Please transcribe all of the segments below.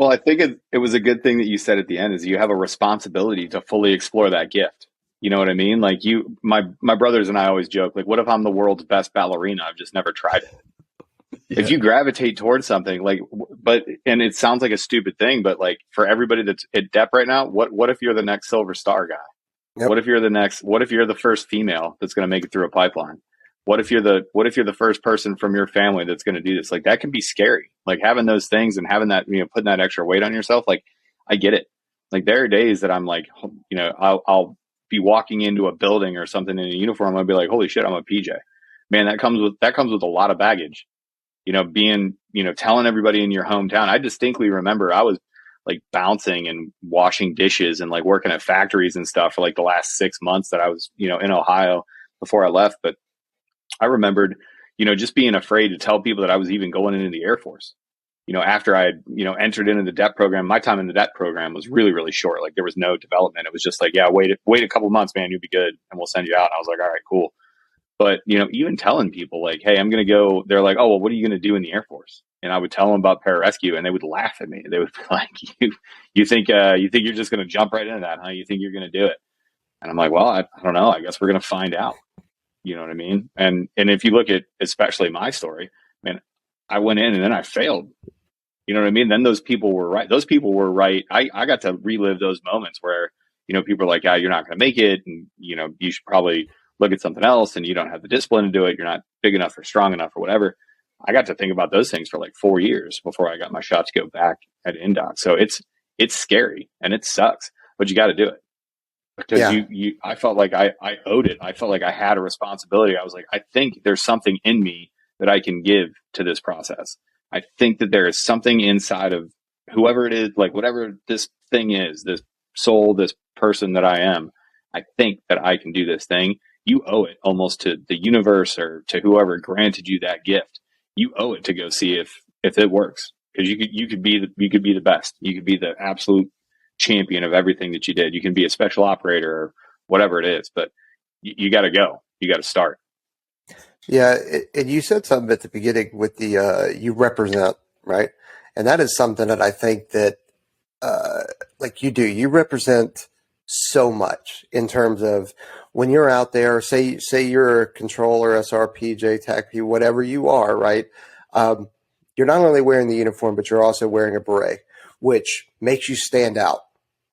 Well, I think it was a good thing that you said at the end is you have a responsibility to fully explore that gift. You know what I mean? Like my brothers and I always joke, like, what if I'm the world's best ballerina? I've just never tried it. If Yeah. you gravitate towards something like, but, and it sounds like a stupid thing, but like for everybody that's at depth right now, what if you're the next silver star guy? Yep. What if you're the first female that's going to make it through a pipeline? What if you're the first person from your family that's going to do this? Like that can be scary. Like having those things and having that, putting that extra weight on yourself. Like I get it. Like there are days that I'm like, I'll be walking into a building or something in a uniform. I'll be like, holy shit, I'm a PJ. Man, that comes with a lot of baggage. Telling everybody in your hometown. I distinctly remember I was like bouncing and washing dishes and like working at factories and stuff for like the last 6 months that I was, in Ohio before I left. But I remembered, just being afraid to tell people that I was even going into the Air Force. After I had, entered into the DEP program, my time in the DEP program was really, really short. Like there was no development. It was just like, yeah, wait a couple months, man, you'll be good. And we'll send you out. And I was like, all right, cool. But, even telling people like, hey, I'm going to go, they're like, oh, well, what are you going to do in the Air Force? And I would tell them about pararescue and they would laugh at me. They would be like, you think you're just going to jump right into that, huh? You think you're going to do it? And I'm like, well, I don't know. I guess we're going to find out. You know what I mean? And if you look at especially my story, man, I went in and then I failed. You know what I mean? Then those people were right. Those people were right. I got to relive those moments where, people are like, yeah, you're not going to make it. And, you should probably look at something else and you don't have the discipline to do it. You're not big enough or strong enough or whatever. I got to think about those things for like 4 years before I got my shot to go back at Indoc. So it's scary and it sucks, but you got to do it because Yeah. I felt like I owed it. I felt like I had a responsibility. I was like, I think there's something in me that I can give to this process. I think that there is something inside of whoever it is, like whatever this thing is, this soul, this person that I am. I think that I can do this thing. You owe it almost to the universe or to whoever granted you that gift. You owe it to go see if it works because you could be the best. You could be the absolute champion of everything that you did. You can be a special operator or whatever it is, but you got to go. You got to start. Yeah. And you said something at the beginning with the, you represent, right? And that is something that I think that, like you represent so much in terms of when you're out there, say you're a controller, SRPJ, TACP, whatever you are, right? You're not only wearing the uniform, but you're also wearing a beret, which makes you stand out,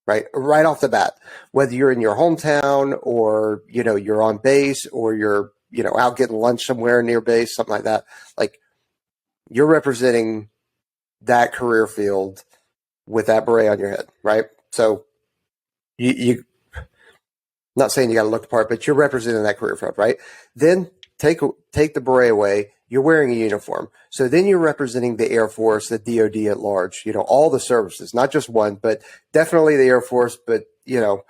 right off the bat, whether you're in your hometown or, you're on base or you're, out getting lunch somewhere near base, something like that. Like you're representing that career field with that beret on your head, right? So you not saying you got to look the part, but you're representing that career field, right? Then take the beret away. You're wearing a uniform. So then you're representing the Air Force, the DoD at large, all the services, not just one, but definitely the Air Force. But, you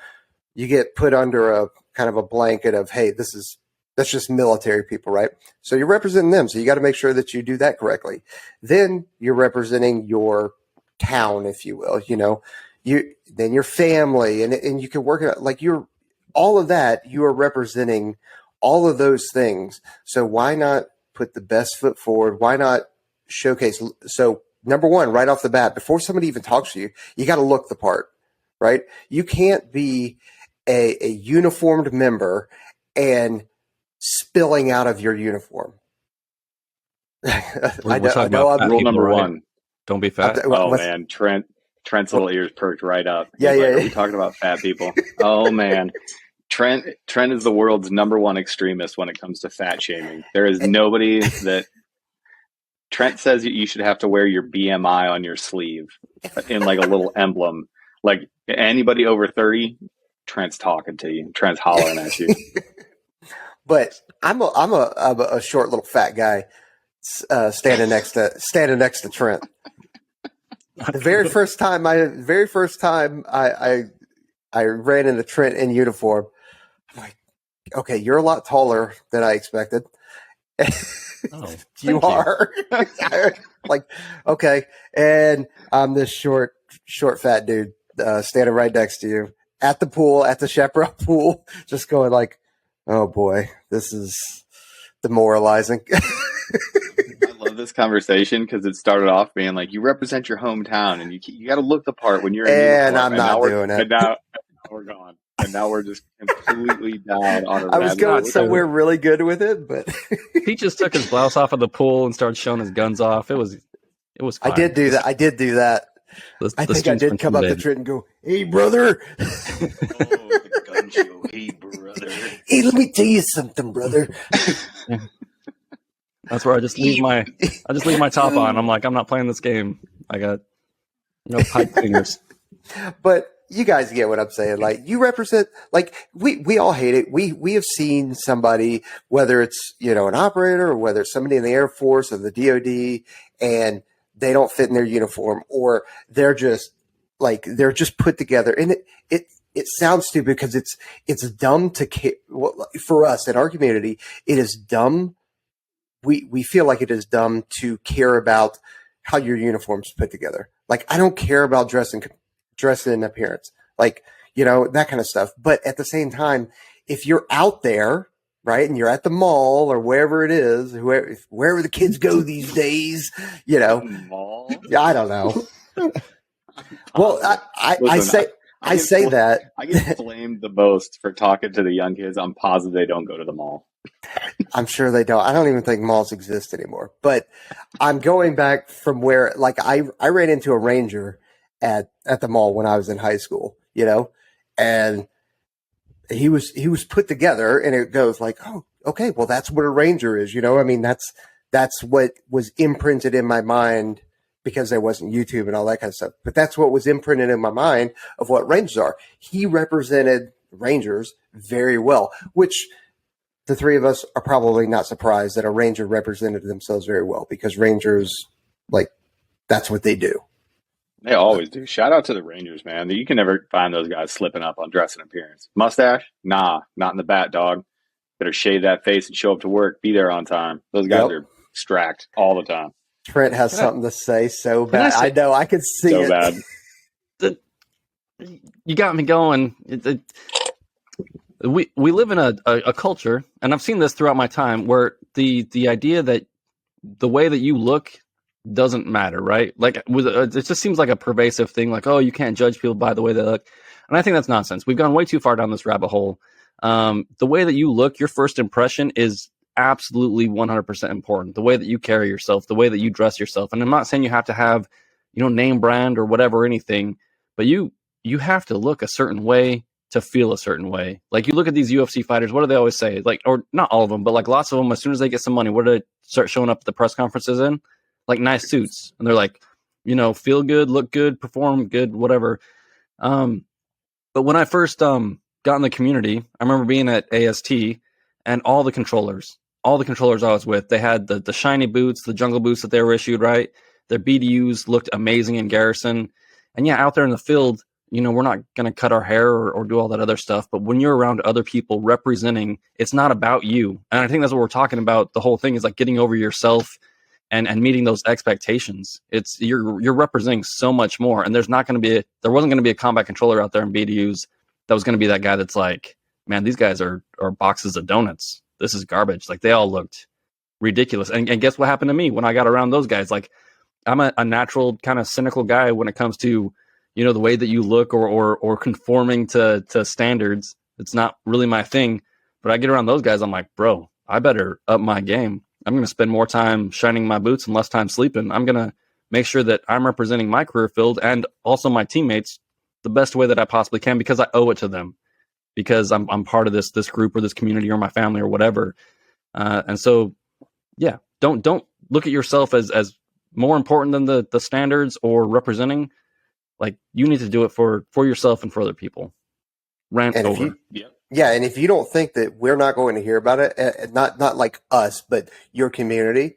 get put under a kind of a blanket of, hey, that's just military people, right? So you're representing them. So you got to make sure that you do that correctly. Then you're representing your town, if you will, then your family and you can work it out like all of that. You are representing all of those things. So why not put the best foot forward? Why not showcase? So number one, right off the bat, before somebody even talks to you, you got to look the part, right? You can't be a uniformed member and spilling out of your uniform. We're talking about fat Rule people, number right? one. Don't be fat. Oh man, Trent's little ears perked right up. Yeah. Are we talking about fat people? Oh man. Trent is the world's number one extremist when it comes to fat shaming. There is nobody that Trent says you should have to wear your BMI on your sleeve in like a little emblem. Like anybody over 30, Trent's talking to you. Trent's hollering at you. But I'm a short little fat guy standing next to Trent. The very first time I ran into Trent in uniform, I'm like, okay, you're a lot taller than I expected. Oh, you are. Like, okay. And I'm this short, fat dude standing right next to you at the pool, at the chaparral pool, just going like, oh boy, this is demoralizing. love this conversation because it started off being like, you represent your hometown and you got to look the part when you're in And uniform. I'm not doing it. And now we're gone. And now we're just completely down on a I was rabbit going hole. somewhere really good with it, but He just took his blouse off of the pool and started showing his guns off. It was fine. I did do that. I think I did come up to Trent and go, "Hey, brother." Oh, the gun show. Hey, brother. Hey, let me tell you something, brother. That's where I just leave my top on. I'm like, I'm not playing this game. I got no pipe fingers. But you guys get what I'm saying. Like, you represent, like, we all hate it. We have seen somebody, whether it's, an operator or whether it's somebody in the Air Force or the DOD, and they don't fit in their uniform, or they're just put together. And it sounds stupid because it's dumb for us in our community. It is dumb. We feel like it is dumb to care about how your uniform's put together. Like, I don't care about dress and appearance, like, that kind of stuff. But at the same time, if you're out there, right, and you're at the mall or wherever it is, wherever the kids go these days, Mall? I don't know. Well, I say that. I get blamed the most for talking to the young kids. I'm positive they don't go to the mall. I'm sure they don't. I don't even think malls exist anymore. But I'm going back from where, like, I ran into a ranger at the mall when I was in high school, and he was put together, and it goes like, oh, okay, well, that's what a ranger is, I mean, that's what was imprinted in my mind, because there wasn't YouTube and all that kind of stuff. But that's what was imprinted in my mind of what rangers are. He represented rangers very well, which the three of us are probably not surprised that a ranger represented themselves very well, because rangers, like, that's what they do. They always do. Shout out to the Rangers, man. You can never find those guys slipping up on dress and appearance. Mustache? Nah, not in the bat, dog. Better shave that face and show up to work. Be there on time. Those guys are stracked all the time. Trent has something to say so bad. I know. I can see so it. Bad. You got me going. We live in a culture, and I've seen this throughout my time, where the idea that the way that you look doesn't matter, right? Like, it just seems like a pervasive thing. Like, oh, you can't judge people by the way they look, and I think that's nonsense. We've gone way too far down this rabbit hole. The way that you look, your first impression is absolutely 100% important. The way that you carry yourself, the way that you dress yourself, and I'm not saying you have to have, name brand or whatever, anything, but you have to look a certain way to feel a certain way. Like, you look at these UFC fighters, what do they always say? Like, or not all of them, but like lots of them, as soon as they get some money, what do they start showing up at the press conferences in? Like, nice suits. And they're like, feel good, look good, perform good, whatever. But when I first got in the community, I remember being at AST, and all the controllers I was with, they had the shiny boots, the jungle boots that they were issued, right? Their BDUs looked amazing in garrison. And yeah, out there in the field, we're not going to cut our hair or do all that other stuff. But when you're around other people representing, it's not about you. And I think that's what we're talking about. The whole thing is like getting over yourself and meeting those expectations. It's you're representing so much more. And there wasn't going to be a combat controller out there in BDUs that was going to be that guy that's like, man, these guys are boxes of donuts. This is garbage. Like, they all looked ridiculous. And guess what happened to me when I got around those guys? Like, I'm a natural kind of cynical guy when it comes to, the way that you look or conforming to standards. It's not really my thing. But I get around those guys, I'm like, bro, I better up my game. I'm going to spend more time shining my boots and less time sleeping. I'm going to make sure that I'm representing my career field and also my teammates the best way that I possibly can, because I owe it to them, because I'm part of this group or this community or my family or whatever. And so, yeah, don't look at yourself as more important than the standards or representing. Like, you need to do it for yourself and for other people. Rant and over. Yeah, and if you don't think that we're not going to hear about it, not like us, but your community,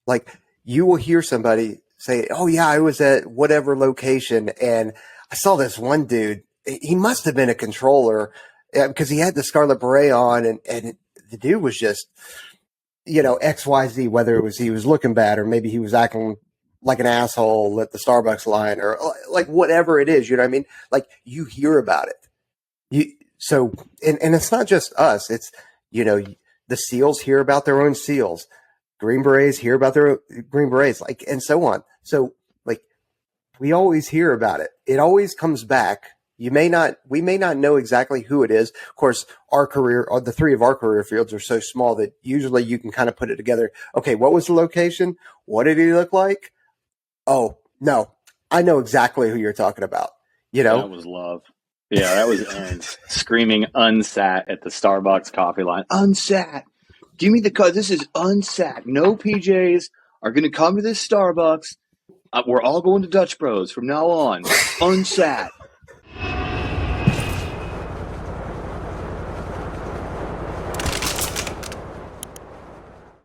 like, you will hear somebody say, oh yeah, I was at whatever location and I saw this one dude. He must have been a controller, because he had the Scarlet Beret on, and the dude was just, XYZ, whether it was he was looking bad or maybe he was acting like an asshole at the Starbucks line, or like whatever it is, you know what I mean? Like, you hear about it. And it's not just us. It's, the SEALs hear about their own SEALs. Green Berets hear about their Green Berets, like, and so on. So like, we always hear about it. It always comes back. We may not know exactly who it is. Of course, our career, or the three of our career fields are so small that usually you can kind of put it together. Okay, what was the location? What did he look like? Oh, no, I know exactly who you're talking about. You know? That was love. Yeah, that was Aaron's screaming unsat at the Starbucks coffee line. Unsat. Give me the card. This is unsat. No PJs are going to come to this Starbucks. We're all going to Dutch Bros from now on. Unsat.